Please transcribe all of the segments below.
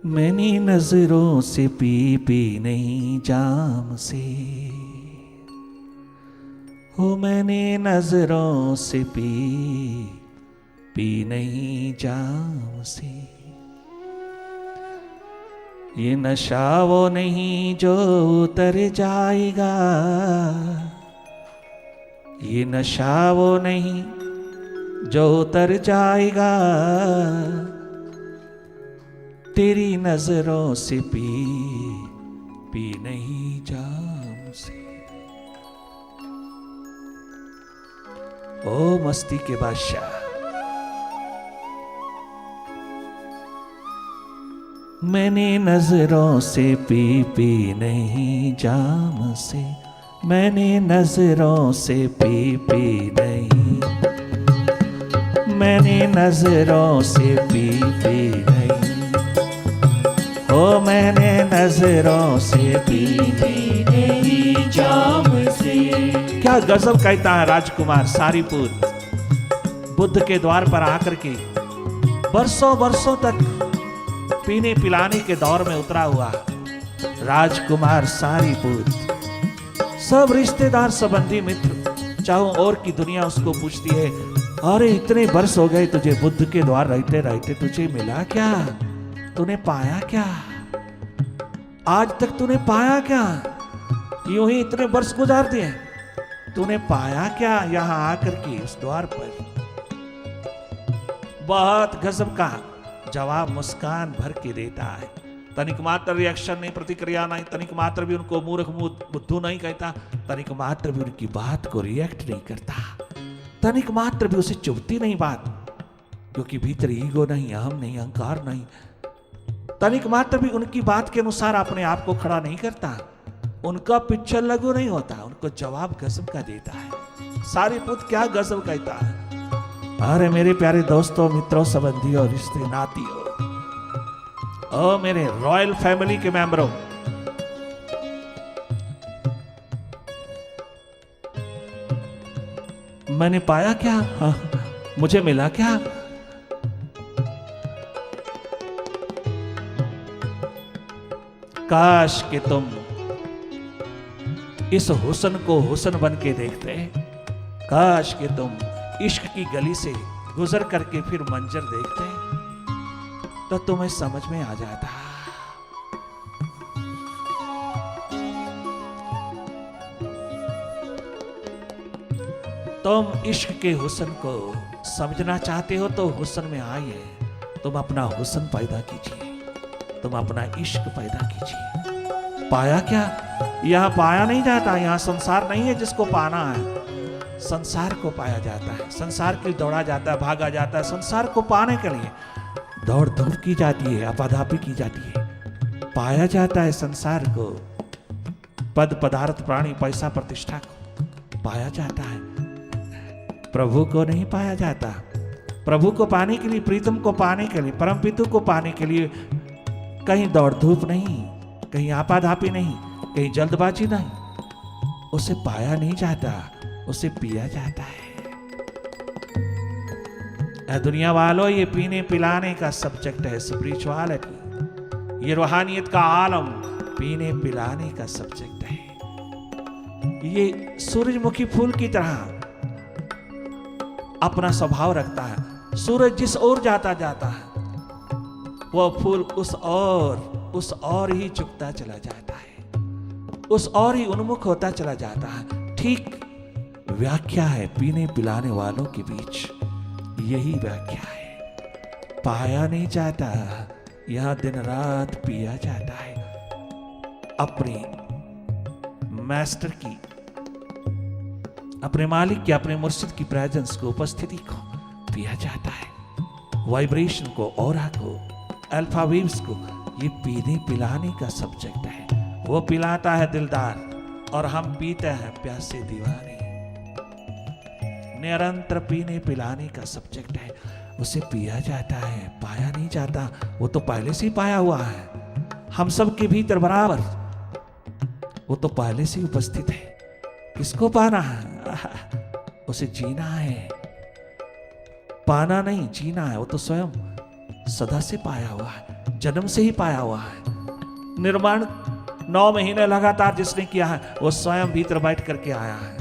मैंने नजरों से पी पी नहीं जाम से, हो मैंने नजरों से पी पी नहीं जाम से। ये नशा वो नहीं जो उतर जाएगा, ये नशा वो नहीं जो उतर जाएगा, तेरी नजरों से पी पी नहीं जाम से। ओ मस्ती के बादशाह, मैंने नजरों से पी पी नहीं जाम से, मैंने नजरों से पी पी नहीं, मैंने नजरों से पी पी नहीं, ओ मैंने नजरों से पी पी नहीं जाम से। क्या गजब कहता है राजकुमार सारीपुर, बुद्ध के द्वार पर आकर के बरसों बरसों तक पीने पिलाने के दौर में उतरा हुआ राजकुमार सारीपुर। सब रिश्तेदार संबंधी मित्र चाहो और की दुनिया उसको पूछती है, अरे इतने वर्ष हो गए तुझे बुद्ध के द्वार रहते रहते, तुझे मिला क्या, तूने पाया क्या, आज तक तूने पाया क्या, यूं ही इतने वर्ष गुजार दिए, तूने पाया क्या यहां आकर के उस द्वार पर। बहुत गजब का जवाब मुस्कान भर के देता है, तनिक मात्र रिएक्शन नहीं, प्रतिक्रिया नहीं, तनिक मात्र भी उनको मूर्ख बुद्धू नहीं कहता, तनिक मात्र भी उनकी बात को रिएक्ट नहीं करता, तनिक मात्र भी उसे चुभती नहीं बात, क्योंकि भीतर ईगो नहीं, अहम नहीं, अहंकार नहीं, तनिक मात्र भी उनकी बात के अनुसार अपने आप को खड़ा नहीं करता, उनका पिक्चर लगू नहीं होता, उनको जवाब गजब का देता है। सारीपुत्र क्या गजब कहता है। अरे मेरे प्यारे दोस्तों, मित्रों, संबंधियों, रिश्ते नातियों, ओ मेरे रॉयल फैमिली के मेंबरों, मैंने पाया क्या, हाँ, मुझे मिला क्या, काश कि तुम इस हुस्न को हुस्न बन के देखते, काश कि तुम इश्क की गली से गुजर करके फिर मंजर देखते तो तुम्हें समझ में आ जाता। तुम इश्क के हुस्न को समझना चाहते हो तो हुस्न में आइए, तुम अपना हुस्न पैदा कीजिए, तुम अपना इश्क पैदा कीजिए। पाया क्या, यहां पाया नहीं जाता, यहां संसार नहीं है जिसको पाना है, संसार को पाया जाता है, संसार के लिए दौड़ा जाता है, भागा जाता है, संसार को पाने के लिए दौड़ धूप की जाती है, आपाधापी की जाती है, पाया जाता है संसार को, पद पदार्थ प्राणी पैसा प्रतिष्ठा को पाया जाता है, प्रभु को नहीं पाया जाता। प्रभु को पाने के लिए, प्रीतम को पाने के लिए, परम पितु को पाने के लिए कहीं दौड़ धूप नहीं, कहीं आपाधापी नहीं, कहीं जल्दबाजी नहीं, उसे पाया नहीं जाता, उसे पिया जाता है। दुनिया वालों, ये पीने पिलाने का सब्जेक्ट है, स्पिरिचुअलिटी, ये रूहानियत का आलम पीने पिलाने का सब्जेक्ट है। ये सूरजमुखी फूल की तरह अपना स्वभाव रखता है, सूरज जिस ओर जाता जाता है वह फूल उस ओर ही झुकता चला जाता है, उस ओर ही उन्मुख होता चला जाता है। ठीक व्याख्या है पीने पिलाने वालों के बीच, यही व्याख्या है। पाया नहीं जाता, यहां दिन रात पिया जाता है, अपने मास्टर की, अपने मालिक की, अपने मुर्शिद की प्रेजेंस को, उपस्थिति को पिया जाता है, वाइब्रेशन को, ऑरा को, अल्फा वेव्स को। ये पीने पिलाने का सब्जेक्ट है। वो पिलाता है दिलदार और हम पीते हैं प्यासे दीवाने। निरंतर पीने पिलाने का सब्जेक्ट है, उसे पिया जाता है, पाया नहीं जाता। वो तो पहले से ही पाया हुआ है, हम सब के भीतर बराबर, वो तो पहले से ही उपस्थित है। किसको पाना है? उसे जीना है, पाना नहीं जीना है। वो तो स्वयं सदा से पाया हुआ है। जन्म से ही पाया हुआ है। निर्माण 9 महीने लगातार जिसने किया है वो स्वयं भीतर बैठ करके आया है,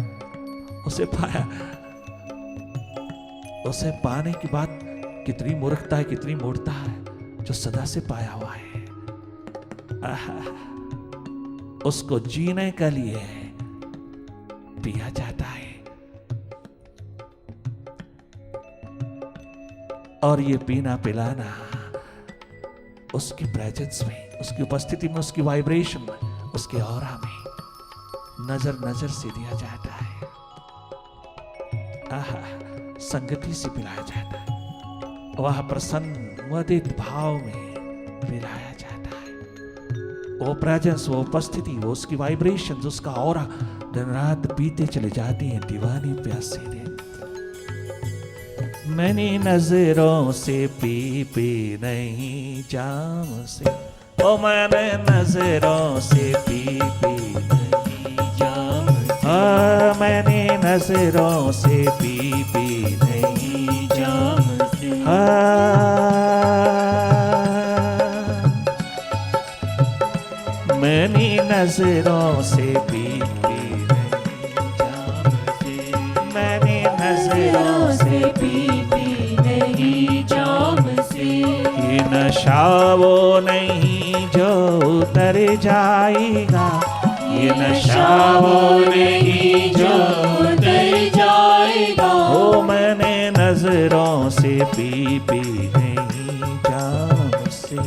उसे पाया। उसे पाने की बात कितनी मूर्खता है, कितनी मूर्खता है जो सदा से पाया हुआ है। उसको जीने के लिए पिया जाता है, और ये पीना पिलाना उसकी प्रेजेंस में, उसकी उपस्थिति में, उसकी वाइब्रेशन में, उसके ऑरा में नजर नजर से दिया जाता है। संगति से पिलाया जाता है, वह प्रसन्न मुदित भाव में पिलाया जाता है। वो प्रेजेंस, वो उपस्थिति, वो उसकी वाइब्रेशन, उसका ऑरा दिन रात पीते चले जाते हैं दीवानी प्यासे दिन। मैंने नजरों से पी पी नहीं जाम से, ओ मैंने नजरों से पी पी नहीं जाम से, मैंने नजरों से पी पी नहीं जाम से, मैंने नजरों से पी पी नहीं जाम से, मैंने नजरों से पी पी नहीं जाम से। ये नशा वो नहीं जो उतर जाएगा, ये नशा वो नहीं जो उतर जाएगा, ओ मैंने नजरों से पी पी नहीं जाम से।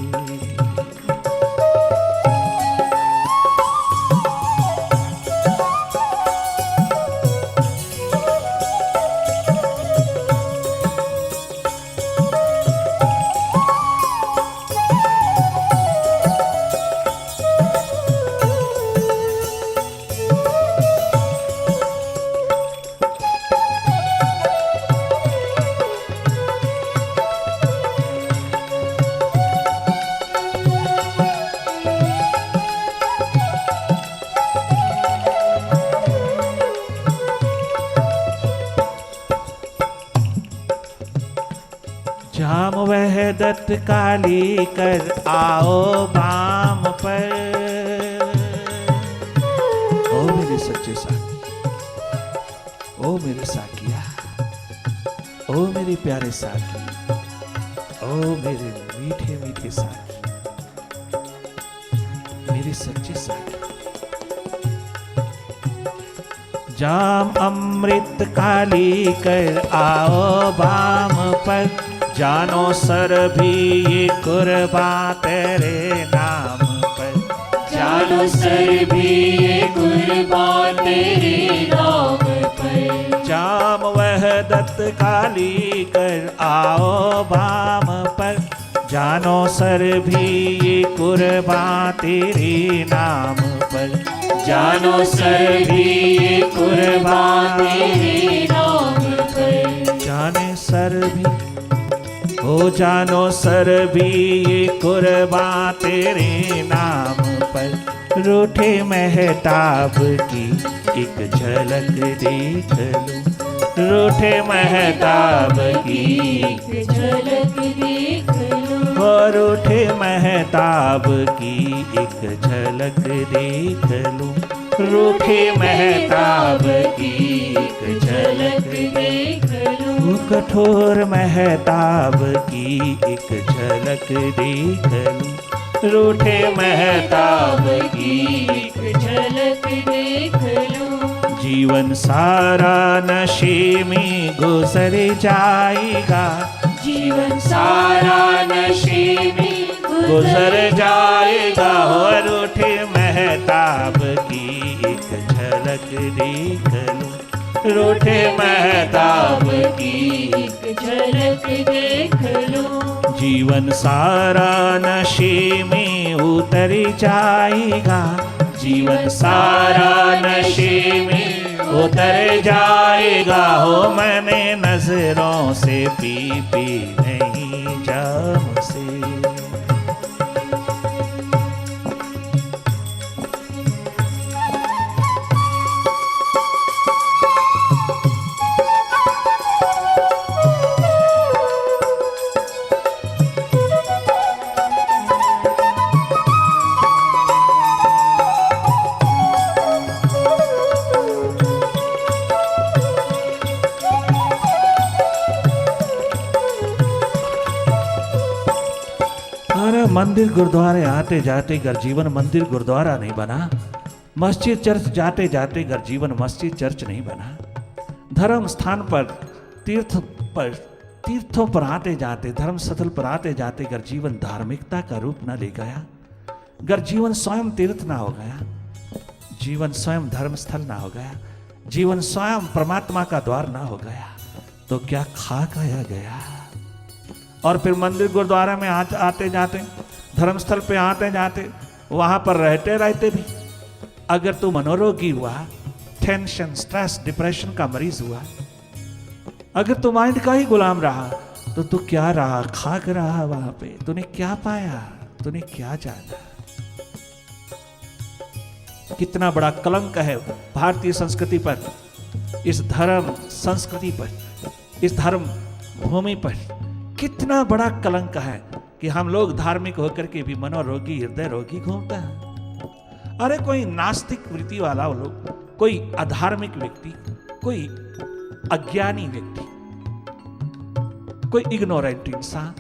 जाम वह दत्त काली कर आओ बाम पर, ओ मेरे सच्चे साथी, ओ मेरे साकिया, ओ मेरे प्यारे साथी, ओ मेरे मीठे मीठे साथी, मेरे सच्चे साथी। जाम अमृत काली कर आओ बाम पर, जानो सर भी ये कुर्बा तेरे नाम पर, जानो सर भी ये कुर्बा तेरे नाम पर। जाम वह दत्त काली कर आओ बाम पर, जानो सर भी ये कुर्बा तेरे नाम पर, जानो सर भी ये कुर्बा तेरे नाम पर। जाने सर भी, ओ जानो सर भी ये कुर्बा तेरे नाम पर, रूठे महताब की एक झलक देख लूं, रूठे महताब की एक झलक देख लूं, और रूठे महताब की एक झलक देख लूं, रूठे महताब की एक झलक देख लूं, कठोर महताब की एक झलक देख लूं, रूठे महताब की एक झलक देख लूं। जीवन सारा नशे में गुजर जाएगा, जीवन सारा नशे में गुजर जाएगा, और रूठे महताब की एक झलक देख लूं, रूठे महताब की एक झलक देख लूं। जीवन सारा नशे में उतर जाएगा, जीवन सारा नशे में उतर जाएगा, हो मैंने नजरों से पी पी नहीं जाम से। मंदिर गुरुद्वारे आते जाते घर जीवन मंदिर गुरुद्वारा नहीं बना, मस्जिद चर्च जाते जाते घर जीवन मस्जिद चर्च नहीं बना, धर्म स्थान पर तीर्थों पर आते जाते धर्म स्थल पर आते जाते घर जीवन धार्मिकता का रूप न ले गया, घर जीवन स्वयं तीर्थ ना हो गया, जीवन स्वयं धर्म स्थल ना हो गया, जीवन स्वयं परमात्मा का द्वार ना हो गया, तो क्या खा खाया गया। और फिर मंदिर गुरुद्वारा में आते जाते धर्मस्थल पे आते जाते वहां पर रहते रहते भी अगर तू मनोरोगी हुआ, टेंशन स्ट्रेस डिप्रेशन का मरीज हुआ, अगर तू माइंड का ही गुलाम रहा, तो तू क्या रहा, खाक रहा वहां पे, तूने क्या पाया, तूने क्या जाना। कितना बड़ा कलंक है भारतीय संस्कृति पर, इस धर्म संस्कृति पर, इस धर्म भूमि पर कितना बड़ा कलंक है कि हम लोग धार्मिक होकर के भी मनोरोगी हृदय रोगी घूमता है। अरे कोई नास्तिक वृत्ति वाला लोग, कोई अधार्मिक व्यक्ति, कोई अज्ञानी व्यक्ति, कोई इग्नोरेंट इंसान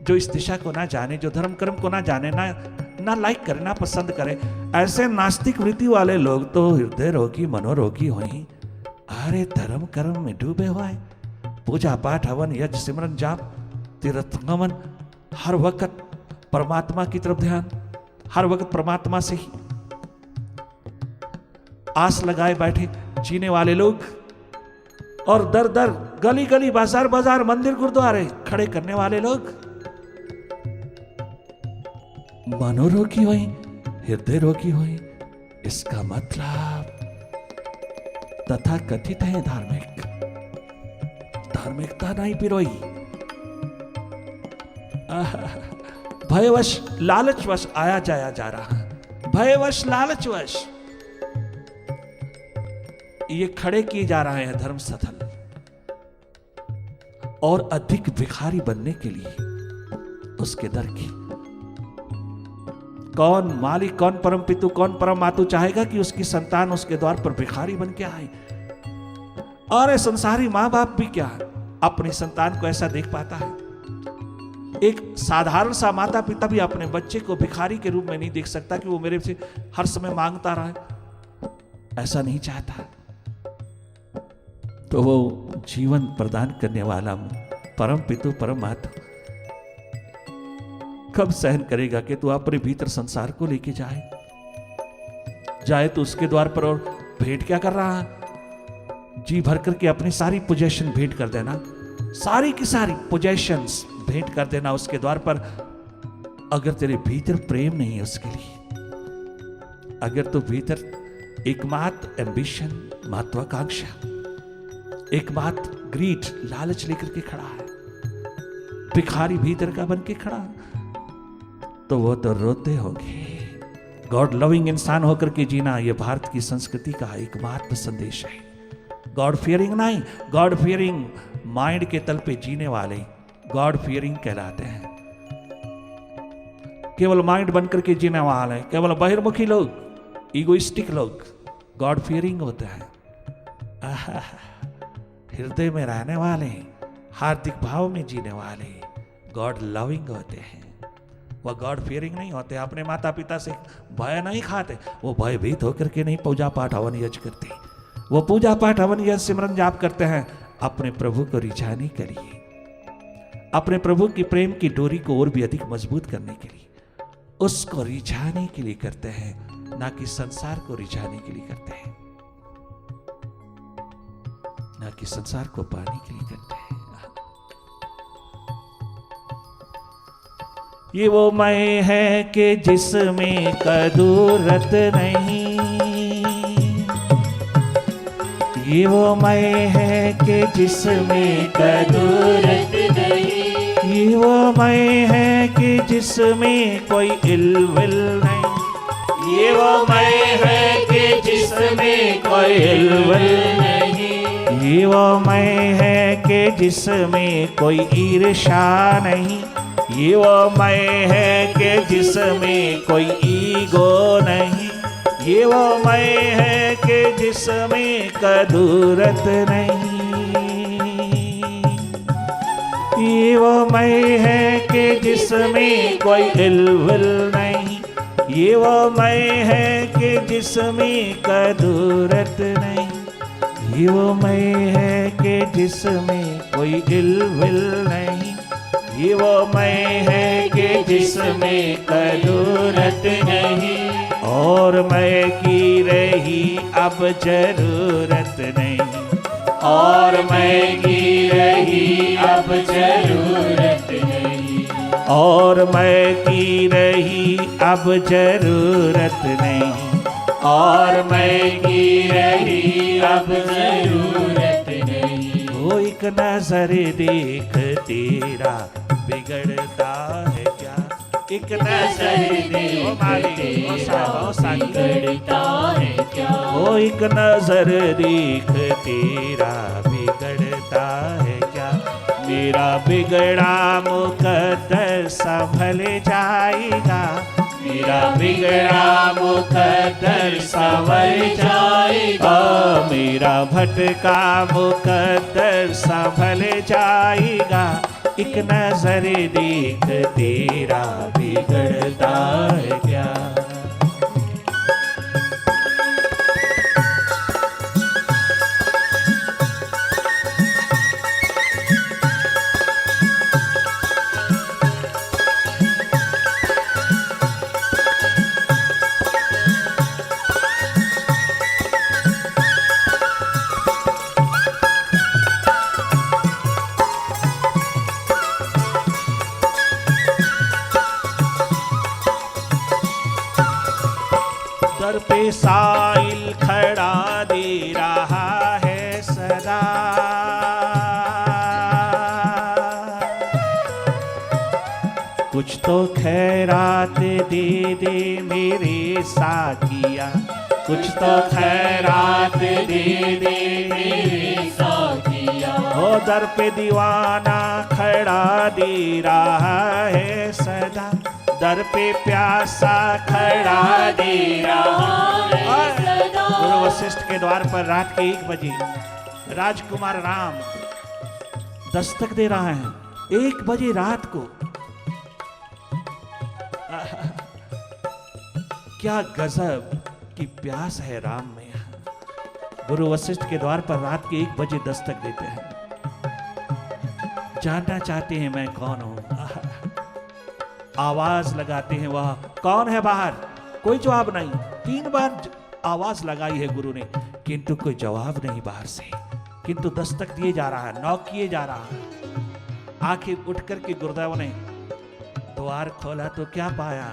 जो इस दिशा को ना जाने, जो धर्म कर्म को ना जाने, ना लाइक करे, ना पसंद करे, ऐसे नास्तिक वृत्ति वाले लोग तो हृदय रोगी मनोरोगी हुई। अरे धर्म कर्म में डूबे हुए, पूजा पाठ हवन यज्ञ सिमरन जाप तीर्थ गमन, हर वक्त परमात्मा की तरफ ध्यान, हर वक्त परमात्मा से ही आस लगाए बैठे जीने वाले लोग, और दर दर गली गली बाजार बाजार मंदिर गुरुद्वारे खड़े करने वाले लोग मनोरोगी हुई, हृदय रोगी हुई। इसका मतलब तथा कथित है धार्मिक, धार्मिकता नहीं पिरोई, भयवश लालचवश आया जाया जा रहा है, भयवश लालचवश ये खड़े किए जा रहे हैं धर्म स्थल, और अधिक भिखारी बनने के लिए उसके दर की। कौन मालिक, कौन परम पितु, कौन परम मातु चाहेगा कि उसकी संतान उसके द्वार पर भिखारी बन के आए। और संसारी मां बाप भी क्या अपनी संतान को ऐसा देख पाता है। एक साधारण सा माता पिता भी अपने बच्चे को भिखारी के रूप में नहीं देख सकता कि वो मेरे से हर समय मांगता रहे, ऐसा नहीं चाहता। तो वो जीवन प्रदान करने वाला परम पितु परम माता कब सहन करेगा कि तू अपने भीतर संसार को लेके जाए तो उसके द्वार पर और भेंट क्या कर रहा है, जी भर करके अपनी सारी पोजेशन भेंट कर देना, सारी की सारी पोजेशंस भेंट कर देना उसके द्वार पर। अगर तेरे भीतर प्रेम नहीं है उसके लिए, अगर तू भीतर एकमात्र एम्बिशन महत्वाकांक्षा, एकमात्र ग्रीड लालच लेकर के खड़ा है, भिखारी भीतर का बन के खड़ा, तो वो तो रोते होंगे। गॉड लविंग इंसान होकर के जीना यह भारत की संस्कृति का एकमात्र संदेश है। गॉड फियरिंग नहीं, गॉड फियरिंग माइंड के तल पे जीने वाले गॉड फियरिंग कहलाते हैं। केवल माइंड बनकर के जीने वाले, केवल बहिर्मुखी लोग, इगोइस्टिक लोग गॉड फियरिंग होते हैं। हृदय में रहने वाले, हार्दिक भाव में जीने वाले गॉड लविंग होते हैं। वह गॉड फियरिंग नहीं होते, अपने माता पिता से भय नहीं खाते, वो भयभीत होकर के नहीं पूजा पाठ हवन यज्ञ करते, वो पूजा पाठ हवन यज्ञ सिमरन जाप करते हैं अपने प्रभु को रिझाने के लिए, अपने प्रभु की प्रेम की डोरी को और भी अधिक मजबूत करने के लिए, उसको रिझाने के लिए करते हैं, ना कि संसार को रिझाने के लिए करते हैं, ना कि संसार को पाने के लिए करते हैं। ये वो मैं है कि जिसमें कदूरत नहीं, ये वो मैं है कि जिसमें कदूरत नहीं, ये वो मैं है कि जिसमें कोई इल्विल नहीं, ये वो मैं है कि जिसमें कोई इल्विल नहीं, ये वो मैं है कि जिसमें कोई ईर्ष्या नहीं, ये वो मैं है कि जिसमें कोई ईगो नहीं, ये वो मैं है कि जिसमें कदूरत नहीं, ये वो मैं है कि जिसमें कोई इल्विल नहीं, ये वो मैं है कि जिसमें कदूरत नहीं, ये वो मैं है कि जिसमें कोई इल्विल नहीं, ये वो मैं है कि जिसमें कदूरत नहीं, और मैं की रही अब जरूरत नहीं, और मैं की रही अब जरूरत नहीं, और मैं की रही अब जरूरत नहीं, और मैं की रही अब जरूरत नहीं। वो एक नजर देख तेरा बिगड़ता है क्या, एक नजर देख तेरा बिगड़ता है क्या, वो एक नजर देख तेरा बिगड़ता है क्या, मेरा बिगड़ा मुकद्दर संभल जाएगा, मेरा बिगड़ा मुकद्दर संभल जाएगा, मेरा भटका मुकद्दर संभल जाएगा, एक नजर देख तेरा बिगड़ता है क्या। दर पे साइल खड़ा दे रहा है सदा, कुछ तो खैरात दे दे मेरे साकिया, कुछ तो खैरात दे दे मेरे साकिया, ओ दर पे दीवाना खड़ा दे रहा है सदा, दर पे प्यासा खड़ा दे रहा है सदा। गुरु वशिष्ठ के द्वार पर रात के 1 बजे राजकुमार राम दस्तक दे रहा है। 1 बजे रात को क्या गजब की प्यास है राम में। गुरु वशिष्ठ के द्वार पर रात के 1 बजे दस्तक देते हैं, जानना चाहते हैं मैं कौन हूं। आवाज लगाते हैं, वह कौन है बाहर, कोई जवाब नहीं। 3 बार आवाज लगाई है गुरु ने, किंतु कोई जवाब नहीं बाहर से, किंतु दस्तक दिए जा रहा है, नॉक किए जा रहा है। आखिर उठ करके गुरुदेव ने द्वार खोला तो क्या पाया,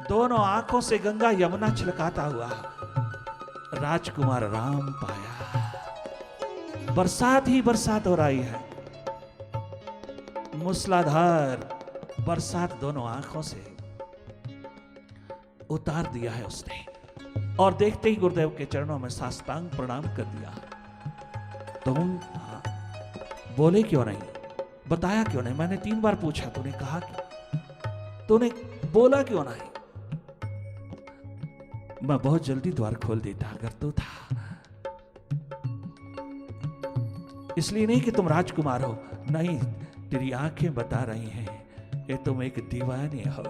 दोनों आंखों से गंगा यमुना छलकाता हुआ राजकुमार राम पाया। बरसात ही बरसात हो रही है, मूसलाधार बरसात दोनों आंखों से उतार दिया है उसने, और देखते ही गुरुदेव के चरणों में साष्टांग प्रणाम कर दिया। तुम बोले क्यों नहीं, बताया क्यों नहीं, मैंने 3 बार पूछा, तूने कहा क्यों, तूने बोला क्यों नहीं। मैं बहुत जल्दी द्वार खोल देता अगर तो था, इसलिए नहीं कि तुम राजकुमार हो, नहीं, तेरी आंखें बता रही हैं कि तुम एक दीवाने हो,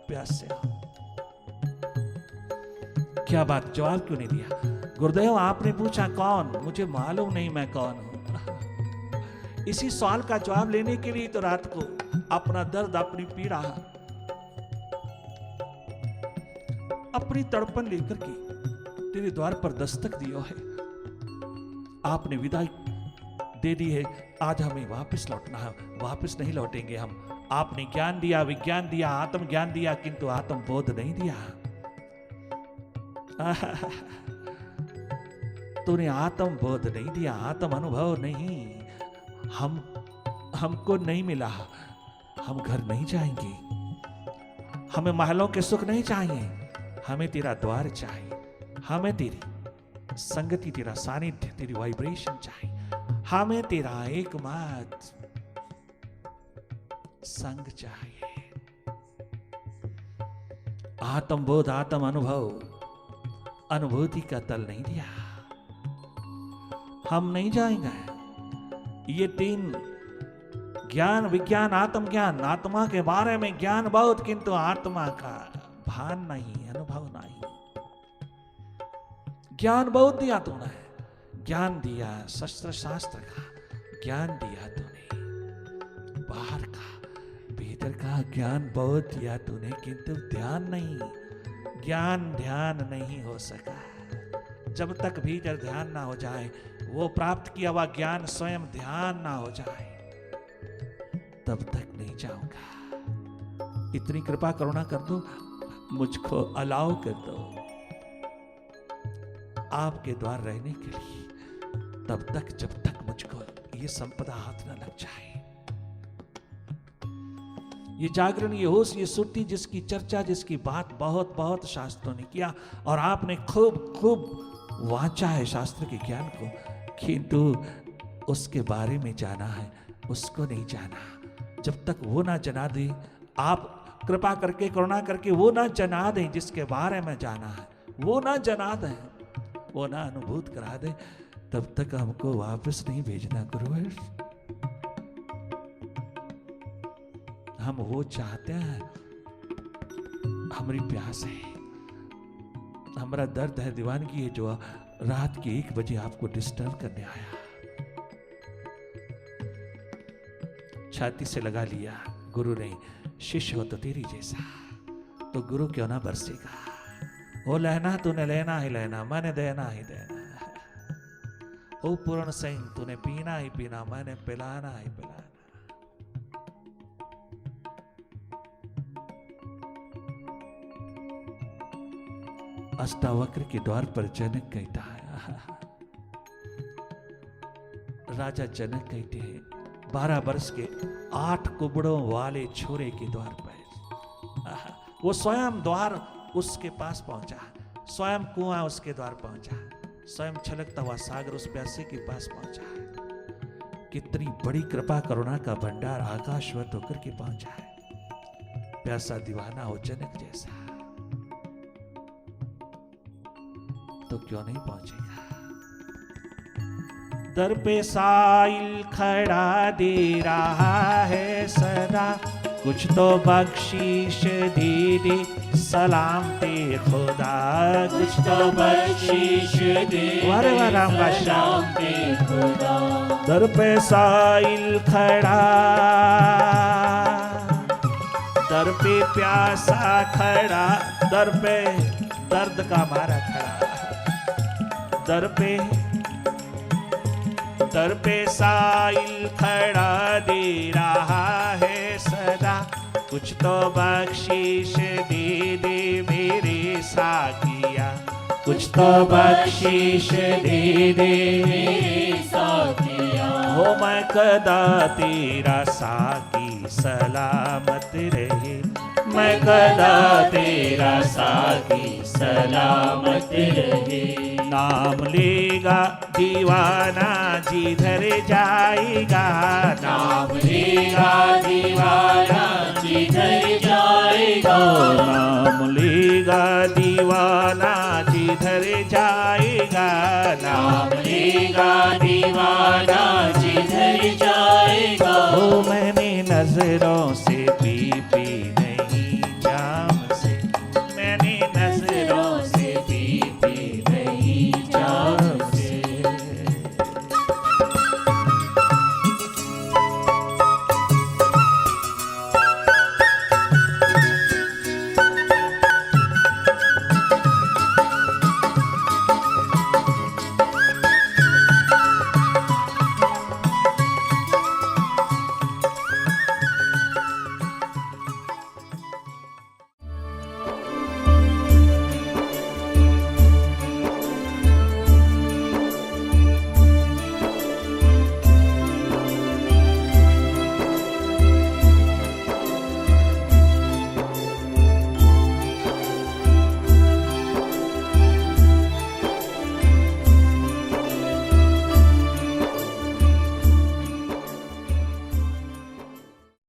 प्यासे हो। क्या बात, जवाब क्यों नहीं दिया। गुरुदेव आपने पूछा कौन, मुझे मालूम नहीं मैं कौन हूं। इसी सवाल का जवाब लेने के लिए तो रात को अपना दर्द, अपनी पीड़ा, अपनी तड़पन लेकर के तेरे द्वार पर दस्तक दियो है। आपने विदाई दे दी है, आज हमें वापस लौटना है, वापस नहीं लौटेंगे हम। आपने ज्ञान दिया, विज्ञान दिया, आत्म ज्ञान दिया, किंतु आत्म बोध नहीं दिया। तूने आत्म बोध नहीं दिया, आत्म अनुभव नहीं, हमको नहीं मिला। हम घर नहीं जाएंगे, हमें महलों के सुख नहीं चाहिए, हमें तेरा द्वार चाहिए, हमें तेरी संगति, तेरा सानिध्य, तेरी वाइब्रेशन चाहिए, हमें तेरा एकमात्र संग चाहिए। आत्मबोध, आत्म अनुभव, अनुभूति का तल नहीं दिया, हम नहीं जाएंगे। ये 3 ज्ञान विज्ञान आत्मज्ञान, आत्मा के बारे में ज्ञान बहुत, किंतु आत्मा का भान नहीं, अनुभव नहीं। ज्ञान बहुत दिया तूने, ज्ञान दिया शस्त्र शास्त्र का, ज्ञान दिया तूने बाहर का, भीतर का ज्ञान बहुत दिया तूने, किंतु ध्यान नहीं, ज्ञान ध्यान नहीं हो सका। जब तक भीतर ध्यान ना हो जाए, वो प्राप्त किया हुआ ज्ञान स्वयं ध्यान ना हो जाए, तब तक नहीं जाऊंगा। इतनी कृपा करुणा कर दो, मुझको अलाउ कर दो आपके द्वार रहने के लिए, तब तक जब तक मुझको ये संपदा हाथ न लग जाए। ये जागरण, ये होश, ये सुरती, जिसकी चर्चा, जिसकी बात बहुत बहुत शास्त्रों ने किया, और आपने खूब खूब वांचा है शास्त्र के ज्ञान को, किंतु उसके बारे में जाना है, उसको नहीं जाना। जब तक वो ना जना दे, आप कृपा करके करुणा करके वो ना जना दें जिसके बारे में जाना है, वो ना जना दें, वो ना अनुभूत करा दे, तब तक हमको वापस नहीं भेजना गुरुवर। हम वो चाहते हैं, हमारी प्यास है, हमारा दर्द है दीवानगी है, जो रात के 1 बजे आपको डिस्टर्ब करने आया। छाती से लगा लिया गुरु ने, शिष्य हो तो तेरी जैसा, तो गुरु क्यों ना बरसेगा। वो लेना तूने लेना ही लेना, मैंने देना ही देना। ओ पूर्ण सिंह तूने पीना ही पीना, मैंने पिलाना ही पिलाना। अष्टावक्र के द्वार पर जनक कहता है, राजा जनक कहते हैं 12 वर्ष के 8 कुबड़ों वाले छोरे के द्वार पर, वो स्वयं द्वार उसके पास पहुंचा, स्वयं कुआं उसके द्वार पहुंचा, स्वयं छलकता हुआ सागर उस प्यासे के पास पहुंचा। कितनी बड़ी कृपा करुणा का भंडार आकाशवत होकर के पहुंचा है। प्यासा दीवाना हो जनक जैसा, तो क्यों नहीं पहुंचेगा। दर पे साइल खड़ा दे रहा है सदा, कुछ तो बख्शीश दे दे सलाम ते खुदा, कुछ तो बख्शीश दे सलाम ते खुदा। दर पे साइल खड़ा, दर पे प्यासा खड़ा, दर पे दर्द का मारा खड़ा, दर पे साइल खड़ा दे रहा है सदा, कुछ तो बख्शीश दे दे मेरे साकिया, कुछ तो बख्शीश दे दे मेरे साकिया। हो मैं कदा तेरा साकी सलामत रहे, मैं कदा तेरा साकी सलामत रहे। नाम लेगा दीवाना जिधर जाएगा, नाम लेगा दीवाना जिधर जाएगा, नाम लेगा दीवाना जिधर जाएगा, नाम लेगा दीवाना जिधर जाएगा। ओ मैंने नजरों से